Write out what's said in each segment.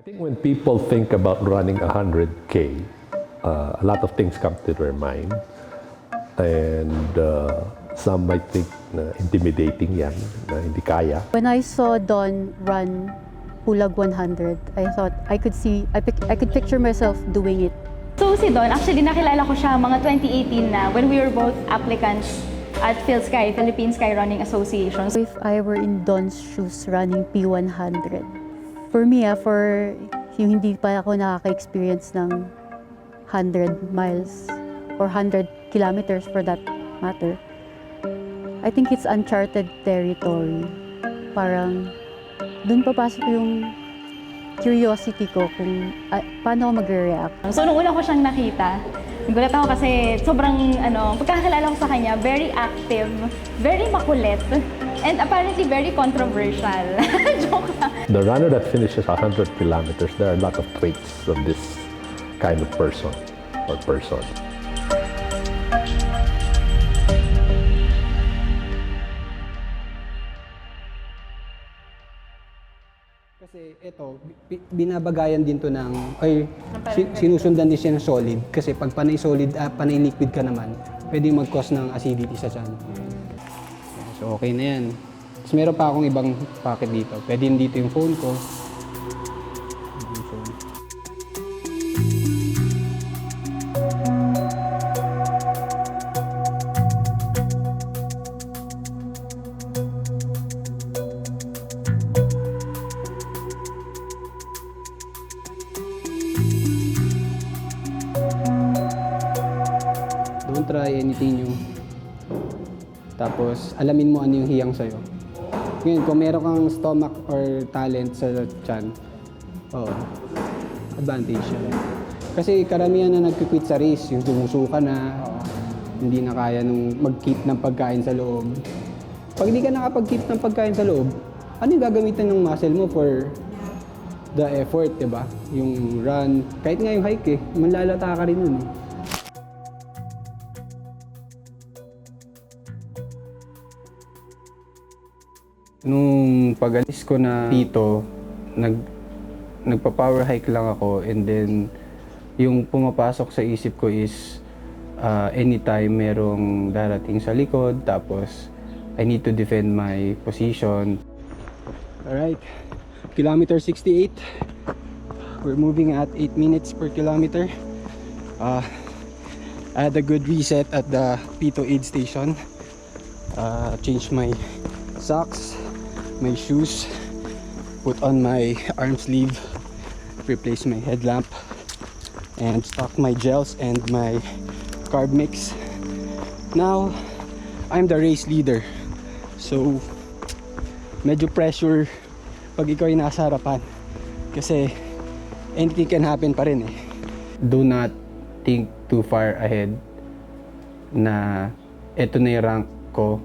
think when people think about running 100K, a lot of things come to their mind. And some might think na intimidating yan, na hindi kaya. When I saw Don run Pulag 100, I thought I could picture myself doing it. So si Don, actually nakilala ko siya mga 2018 na when we were both applicants at PhilSky, Philippine Skyrunning Association. So if I were in Don's shoes running P100, for me, for yung hindi pa ako nakaka-experience ng 100 miles or 100 kilometers for that matter, I think it's uncharted territory. Parang dun papasok yung curiosity ko kung paano ako magre-react. So nung una ko siyang nakita, nagulat ako kasi sobrang pagkakakilala ko sa kanya, very active, very makulit, and apparently very controversial. Joke lang. The runner that finishes 100 kilometers, there are a lot of traits of this kind of person or person. Kasi ito, binabagayan din to ng, sinusundan din siya ng solid. Kasi pag panay solid, panay liquid ka naman, pwede mag-cause ng acidity sa tiyan. So okay na yan. Tapos meron pa akong ibang packet dito. Pwede dito yung phone ko. Yung phone. Don't try anything new. Tapos, alamin mo ano yung hiyang sa'yo. Ngayon, kung meron kang stomach or talent sa tiyan, advantage siya. Kasi karamihan na nag-quit sa race, yung sumusuka na, hindi na kaya nung mag-keep ng pagkain sa loob. Pag hindi ka nakapag-keep ng pagkain sa loob, ano yung gagamitan ng muscle mo for the effort, diba? Yung run, kahit nga yung hike manlalata ka rin nun. Nung pag-alis ko na dito, nagpa-power hike lang ako, and then yung pumapasok sa isip ko is anytime merong darating sa likod, tapos I need to defend my position. Alright, kilometer 68. We're moving at 8 minutes per kilometer. I had a good reset at the P2 aid station. Changed my socks, my shoes, put on my arm sleeve, replace my headlamp, and stock my gels and my carb mix. Now, I'm the race leader. So, medyo pressure pag ikaw ay nasa harapan. Kasi, anything can happen pa rin . Do not think too far ahead na eto na yung rank ko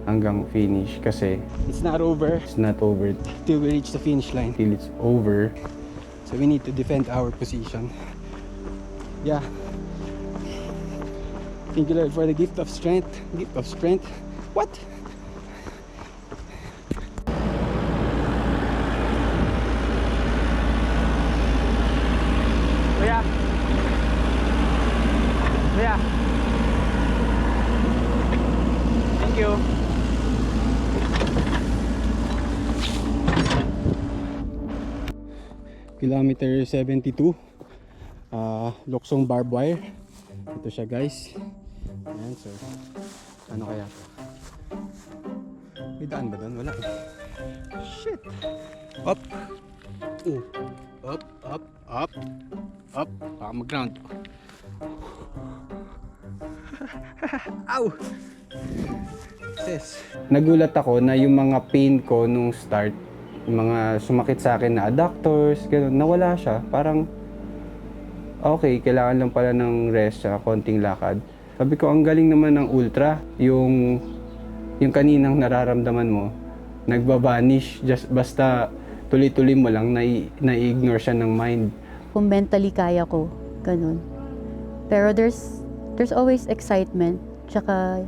hanggang finish, kasi it's not over till we reach the finish line, till it's over. So we need to defend our position. Yeah, thank you Lord for the gift of strength. What? Yeah, thank you. Kilometer 72, Luksong barbed wire. Ito siya guys. Ayan, so ano kaya to? May daan ba doon? Wala Shit. Up. Up. Baka mag-ground. Ow! Sis. Nagulat ako na yung mga pain ko nung start, yung mga sumakit sa akin na adductors, gano'n, nawala siya. Parang, okay, kailangan lang pala ng rest, konting lakad. Sabi ko, ang galing naman ng ultra. Yung kaninang nararamdaman mo, nagbabanish. Just basta tuloy-tuloy mo lang, na-ignore siya ng mind. Kung mentally kaya ko, ganun. Pero there's always excitement, tsaka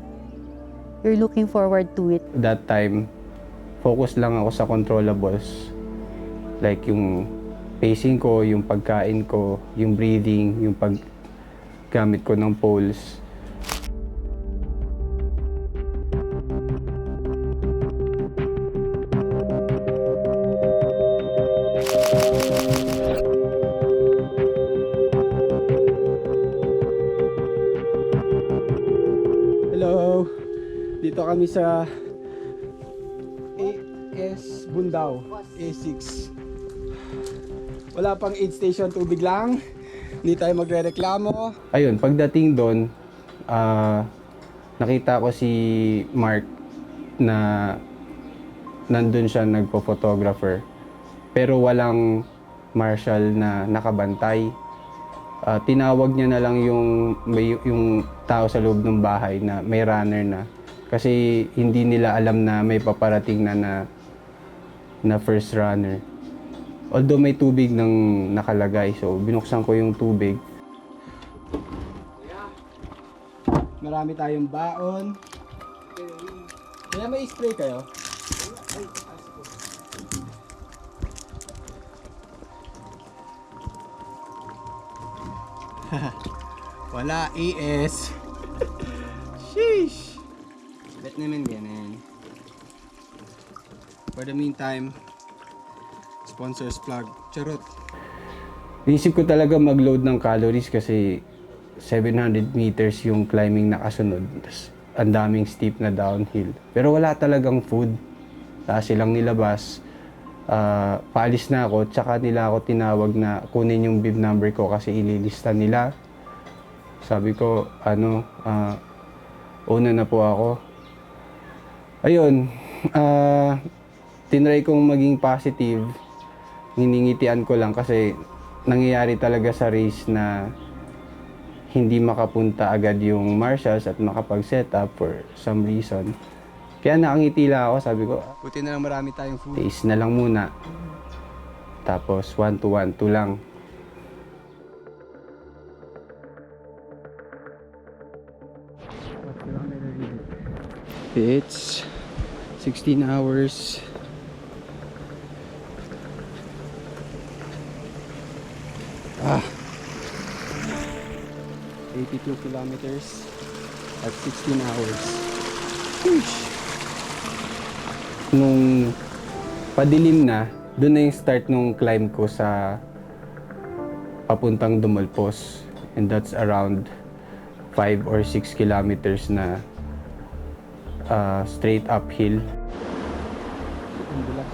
you're looking forward to it. That time, focus lang ako sa controllables. Like yung pacing ko, yung pagkain ko, yung breathing, yung paggamit ko ng poles. Hello! Dito kami sa AS Bundao, A6. Wala pang aid station, tubig lang. Hindi tayo magre-reklamo. Ayun, pagdating doon, nakita ko si Mark na nandun siya nagpo-photographer. Pero walang marshal na nakabantay. Tinawag niya na lang yung tao sa loob ng bahay na may runner na. Kasi hindi nila alam na may paparating na first runner. Although may tubig nang nakalagay, so binuksan ko yung tubig. Marami tayong baon. Kaya may spray kayo? Wala AS. Sheesh. Bet naman ganun. For the meantime, sponsors plug. Charot. Inisip ko talaga mag-load ng calories kasi 700 meters yung climbing na kasunod. Tas ang daming steep na downhill. Pero wala talagang food. Tapos silang nilabas. Paalis na ako. Tsaka nila ako tinawag na kunin yung bib number ko kasi ililista nila. Sabi ko, una na po ako. Ayun, tinry kong maging positive. Niningitian ko lang kasi nangyayari talaga sa race na hindi makapunta agad yung marshals at makapag-set up for some reason. Kaya nakangiti lang ako, sabi ko, Buti na lang marami tayong food. taste na lang muna. Tapos 1 to 1, 2 lang. It's 16 hours. Ah. 82 kilometers at 16 hours. Sheesh. Nung padilim na, doon na yung start nung climb ko sa papuntang Dumalpos. And that's around 5 or 6 kilometers na straight uphill. Ang dulas.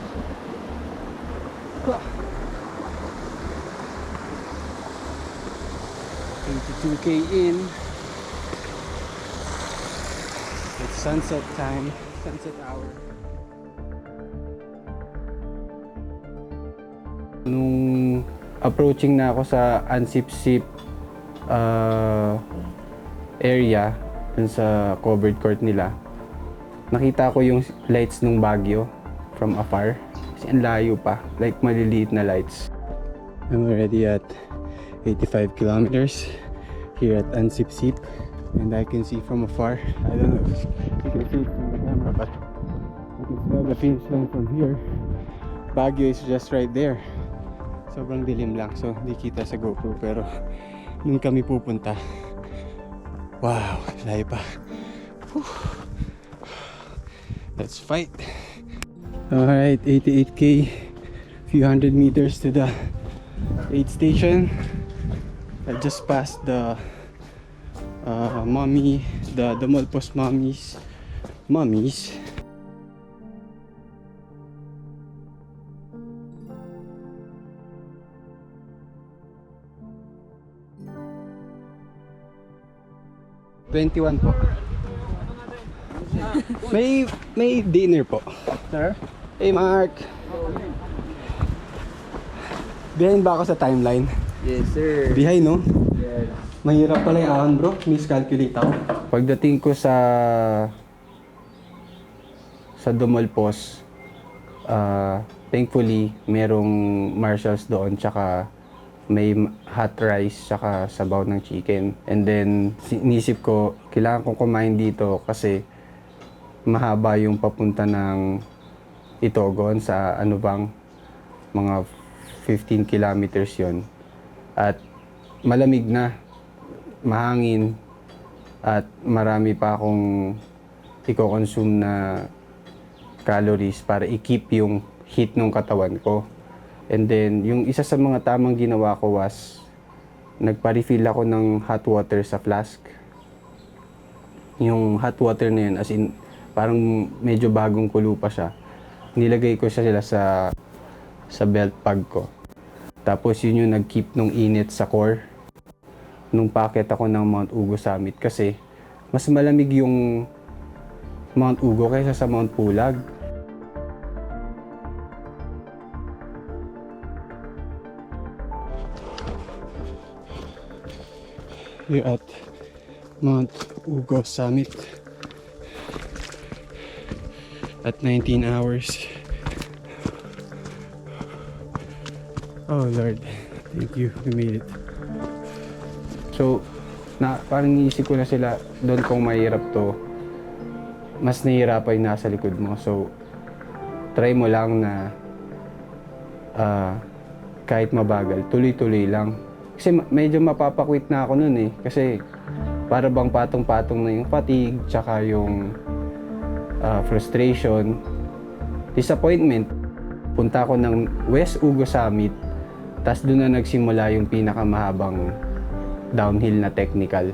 82K in. It's sunset time, sunset hour. Nung approaching na ako sa Ansip-Sip area, dun sa covered court nila, nakita ko yung lights ng Baguio from afar. Kasi ang layo pa, like maliliit na lights. I'm already at 85 kilometers here at Ansip-Sip, and I can see from afar. I don't know if you can see it from the camera, but you can smell the finish line from here. Baguio is just right there. Sobrang dilim lang, so hindi kita sa GoPro, pero nung kami pupunta, wow, layo pa. Whew. Let's fight. Alright, 88K, few hundred meters to the aid station. I just passed the the Dumalpos mummies. $21 po. May dinner po. Sir? Hey Mark. Behind ba ako sa timeline? Yes, sir. Behind, no? Yes. Mahirap pala yung ahon, bro. Miscalculate ako. Pagdating ko sa Dumalpos, thankfully, merong marshals doon, tsaka may hot rice, tsaka sabaw ng chicken. And then, inisip ko, kailangan kong kumain dito kasi mahaba yung papunta ng Itogon sa ano bang, mga 15 kilometers yon. At malamig na, mahangin, at marami pa akong i-consume na calories para i-keep yung heat ng katawan ko. And then, yung isa sa mga tamang ginawa ko was, nagpa-refill ako ng hot water sa flask. Yung hot water na yun, as in, parang medyo bagong kulo pa siya. Nilagay ko siya sa belt bag ko. Tapos yun yung nag-keep nung init sa core. Nung packet ako ng Mount Ugo Summit kasi mas malamig yung Mount Ugo kaysa sa Mount Pulag. Here at Mount Ugo Summit at 19 hours. Oh Lord, thank you, we made it. So, parang iniisip ko na sila, doon kung mahirap to, mas nahihirapan yung nasa likod mo. So, try mo lang na kahit mabagal, tuloy-tuloy lang. Kasi medyo mapapakwit na ako nun eh. Kasi para bang patong-patong na yung fatigue, tsaka yung frustration, disappointment. Punta ako ng West Ugo Summit, tas doon na nagsimula yung pinakamahabang downhill na technical.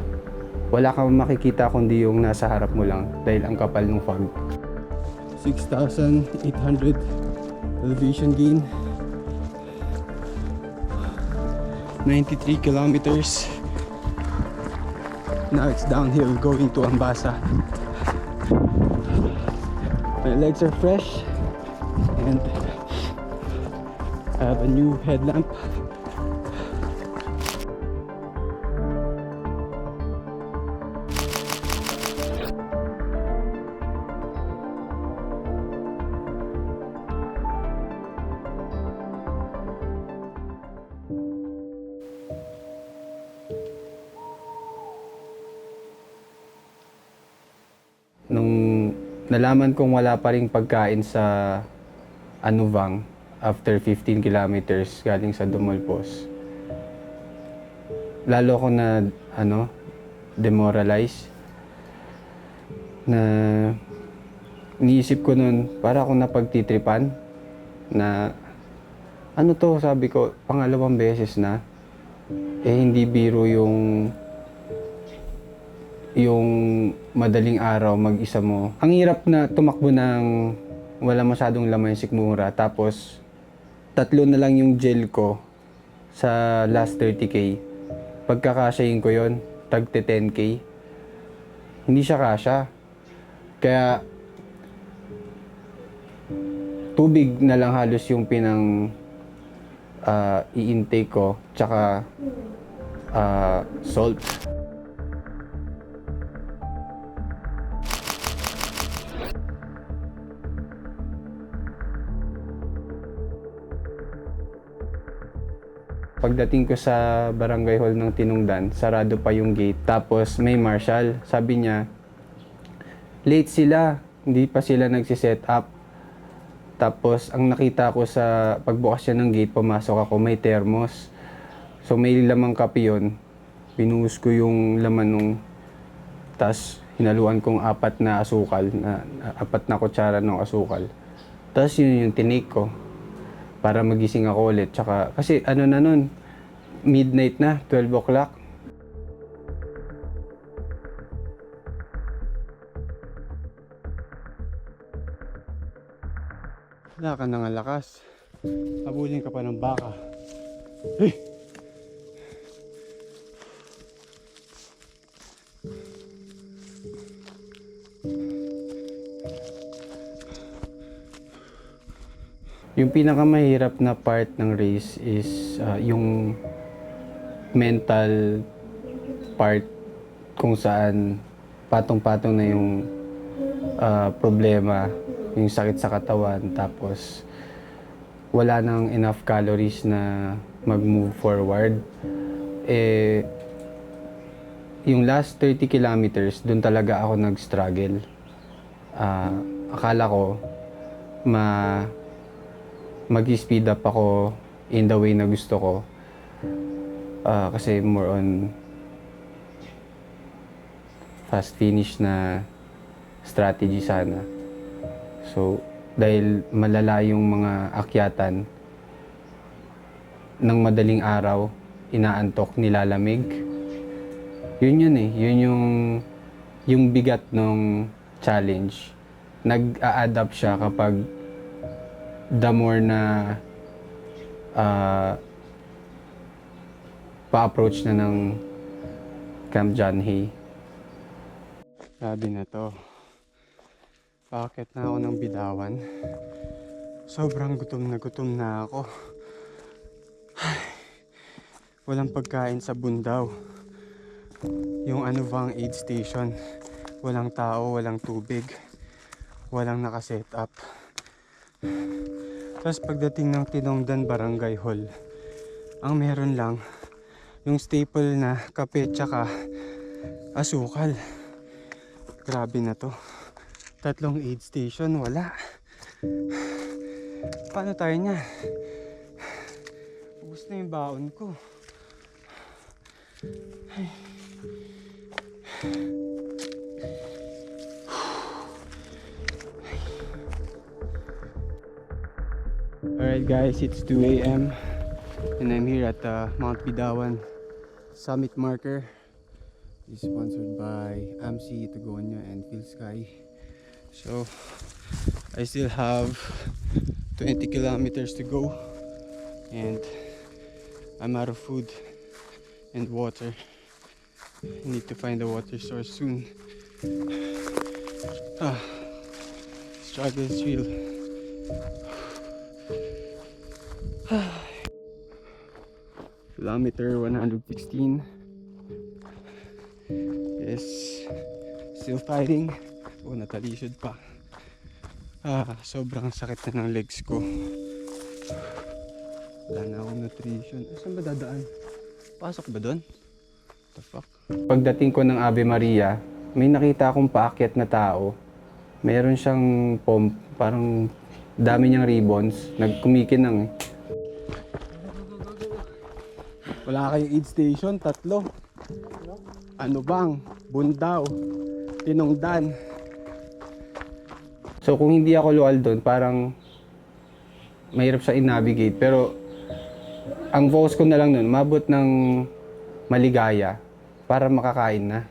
Wala kang makikita kundi yung nasa harap mo lang dahil ang kapal ng fog. 6,800 elevation gain. 93 kilometers. Now it's downhill going to Ambasa. My legs are fresh and I have a new headlamp. Nung nalaman kong wala pa ring pagkain sa Anuvang after 15 kilometers galing sa Dumulpos, lalo ako na demoralize. Na niisip ko nun, para ako napagtitripan na ano to, sabi ko, pangalawang beses na. Hindi biro yung madaling araw mag-isa mo. Ang hirap na tumakbo ng wala masyadong laman yung sikmura. Tapos, 3 na lang yung gel ko sa last 30K. Pagkakasyahin ko yon, tag 10K. Hindi siya kasya. Kaya, tubig na lang halos yung i-intake ko. Tsaka, salt. Pagdating ko sa barangay hall ng Tinungdan, sarado pa yung gate. Tapos may marshal. Sabi niya, late sila. Hindi pa sila nagsiset up. Tapos ang nakita ko sa pagbukas siya ng gate, pumasok ako, may thermos. So may lamang kape yun. Binuhos ko yung laman nung, tas hinaluan kong 4 na asukal, 4 na kutsara ng asukal. Tapos yun yung tinake ko para magising ako ulit. Tsaka, kasi ano na nun, midnight na, 12 o'clock. Wala ka nang lakas. Habulin ka pa ng baka. Hey! Yung pinakamahirap na part ng race is yung mental part, kung saan patong-patong na yung problema, yung sakit sa katawan, tapos wala nang enough calories na mag-move forward. Yung last 30 kilometers, dun talaga ako nag-struggle. Akala ko mag-speed up ako in the way na gusto ko. Kasi more on fast finish na strategy sana. So, dahil malala yung mga akyatan, ng madaling araw, inaantok, nilalamig. Yun eh. Yun yung bigat ng challenge. Nag-a-adapt siya kapag the more na pa-approach na ng Camp John Hay. Grabe na to. Bakit na ako ng bidawan? Sobrang gutom na ako. Ay, walang pagkain sa bundaw. Yung ano bang aid station, walang tao, walang tubig, walang nakaset up. Tapos pagdating ng Tinongdan Barangay Hall, ang meron lang yung staple na kape tsaka asukal. Grabe na to. 3 aid station, wala. Paano tayo niya? Ubus na yung baon ko. Ay. Alright guys, it's 2 a.m. and I'm here at Mount Bidawan Summit Marker. It's sponsored by AMC, Itagonia, and Phil Sky. So, I still have 20 kilometers to go and I'm out of food and water. I need to find a water source soon. Struggle is real. Kilometer 116. Yes, still fighting. Natalisod pa. Sobrang sakit na ng legs ko. Wala na akong nutrition. Saan ba dadaan? Pasok ba doon? What the fuck? Pagdating ko ng Ave Maria, may nakita akong paakyat na tao. Meron siyang pump, parang dami niyang ribbons. Nagkumikinang eh. Wala kayong aid station, 3. Ano bang? Bundaw, Tinongdan. So kung hindi ako luwal doon, parang mahirap siya i-navigate. Pero ang focus ko na lang doon, mabot ng Maligaya para makakain na.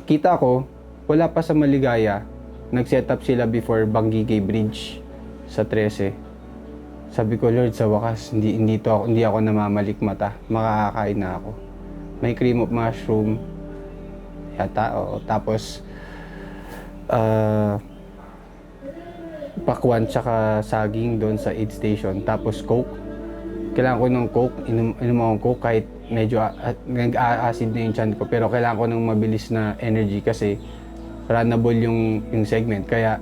Kita ko, wala pa sa Maligaya, nag-set up sila before Bangigay Bridge sa 13. Sabi ko, Lord, sa wakas, hindi ako namamalikmata. Makakakain na ako. May cream of mushroom. Yata, oo. Tapos, pakwan tsaka saging doon sa aid station. Tapos Coke. Kailangan ko ng Coke. Inom akong Coke kahit medyo nag-acid na yung tiyan ko. Pero kailangan ko ng mabilis na energy kasi runnable yung segment. Kaya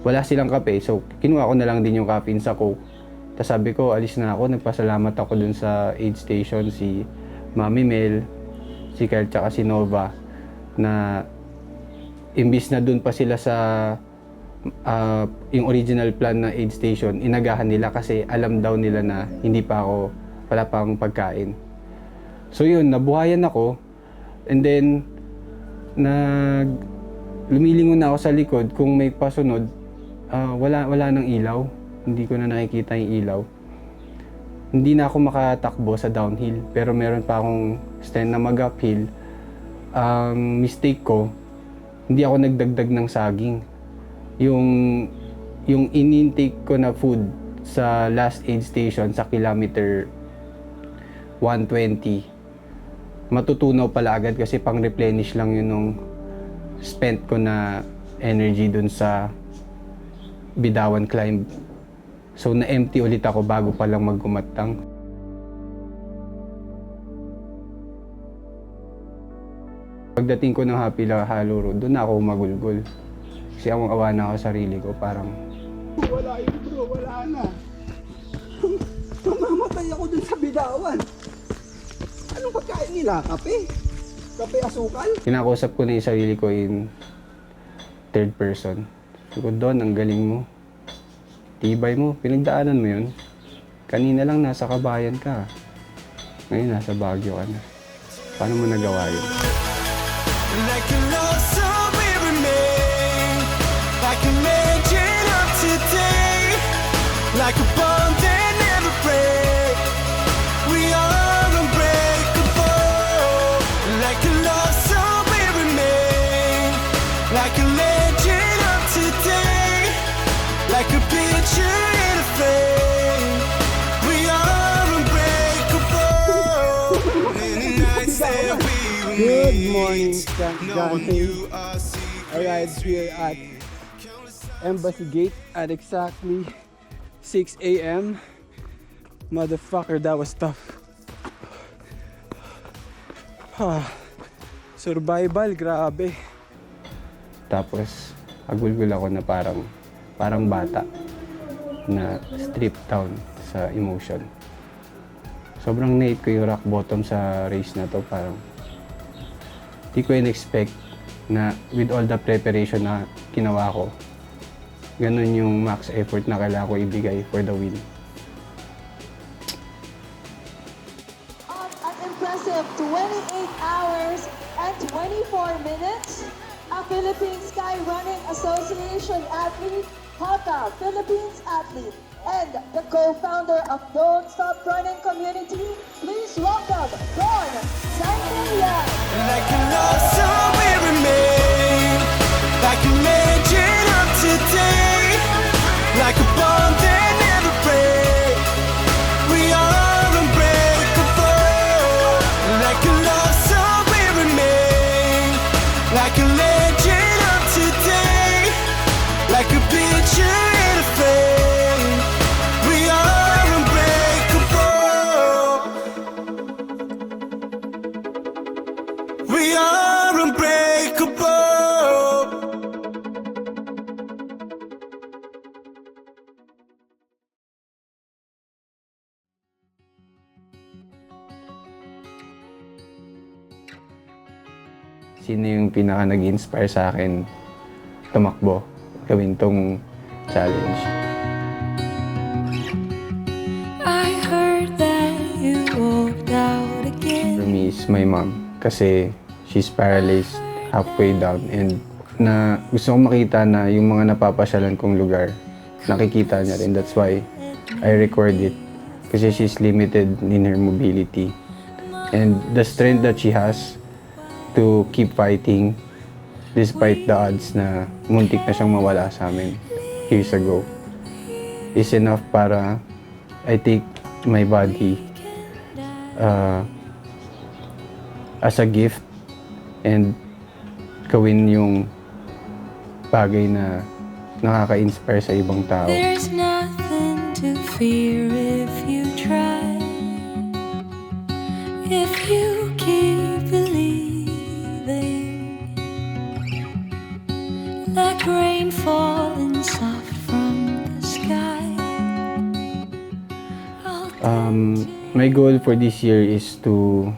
wala silang kape. So, kinuha ko na lang din yung caffeine sa Coke. Tapos sabi ko, alis na ako. Nagpasalamat ako dun sa aid station, si Mami Mel, si Kyle, tsaka si Nova, na imbis na dun pa sila sa yung original plan na aid station, inagahan nila kasi alam daw nila na wala pang pagkain. So yun, nabuhayan ako. And then, lumilingon na ako sa likod. Kung may pasunod, wala nang ilaw. Hindi ko na nakikita yung ilaw. Hindi na ako makatakbo sa downhill. Pero meron pa akong stand na mag-uphill. Ang mistake ko, hindi ako nagdagdag ng saging. Yung in-intake ko na food sa last aid station sa kilometer 120, matutunaw pala agad kasi pang-replenish lang yun nung spent ko na energy dun sa Bidawan climb. So na-empty ulit ako bago pa lang magkumatang. Pagdating ko ng Happy Halo Road, doon na ako magulgol. Kasi akong awa na ako sa sarili ko, parang Wala yun bro, wala na. Mamamatay ako dun sa Bidawan. Anong pagkain nila? Kape? Kape asukal? Kinakausap ko na yung sarili ko in third person. Sabi ko, Don, ang galing mo. Tibay mo, pinagdaanan mo yun. Kanina lang nasa Kabayan ka. Ngayon nasa Baguio ka na. Paano mo nagawa yun? Like a love song we remain, like a legend of today, like a bond that never breaks. We are unbreakable. Like a love song we remain, like a legend of today, like a picture in a frame. We are unbreakable. Many nights that we Good morning, knowing Dante. you are secret. Arrived here at Embassy Gate at exactly 6 a.m. Motherfucker, that was tough. Survival, grabe. Tapos, agulgul ako na parang bata na stripped down sa emotion. Sobrang nate ko yung rock bottom sa race na to. Parang di ko in-expect na with all the preparation na ginawa ko, ganun yung max effort na kailangan ko ibigay for the win. An impressive 28 hours and 24 minutes, a Philippine Sky Running Association athlete, Haka Philippines athlete, and the co-founder of Don't Stop Running Community. Please welcome Don Sanaya. Like a love song we remain, like a legend of today, like a bond that never breaks. We are unbreakable. Like a love song we remain, like a legend of today, like a picture in a frame. We are unbreakable. We are unbreakable. Sino yung pinaka nag-inspire sa akin tumakbo, gawin tong challenge? I heard that you walked out again. For me is my mom kasi she's paralyzed halfway down and na gusto kong makita na yung mga napapasyalan kong lugar nakikita niya rin. That's why I record it kasi she's limited in her mobility and the strength that she has to keep fighting despite the odds na muntik na siyang mawala sa amin years ago is enough para I take my body as a gift and gawin yung bagay na nakaka-inspire sa ibang tao. There's nothing to fear if you try. If you keep believing, like rain falling soft from the sky. My goal for this year is to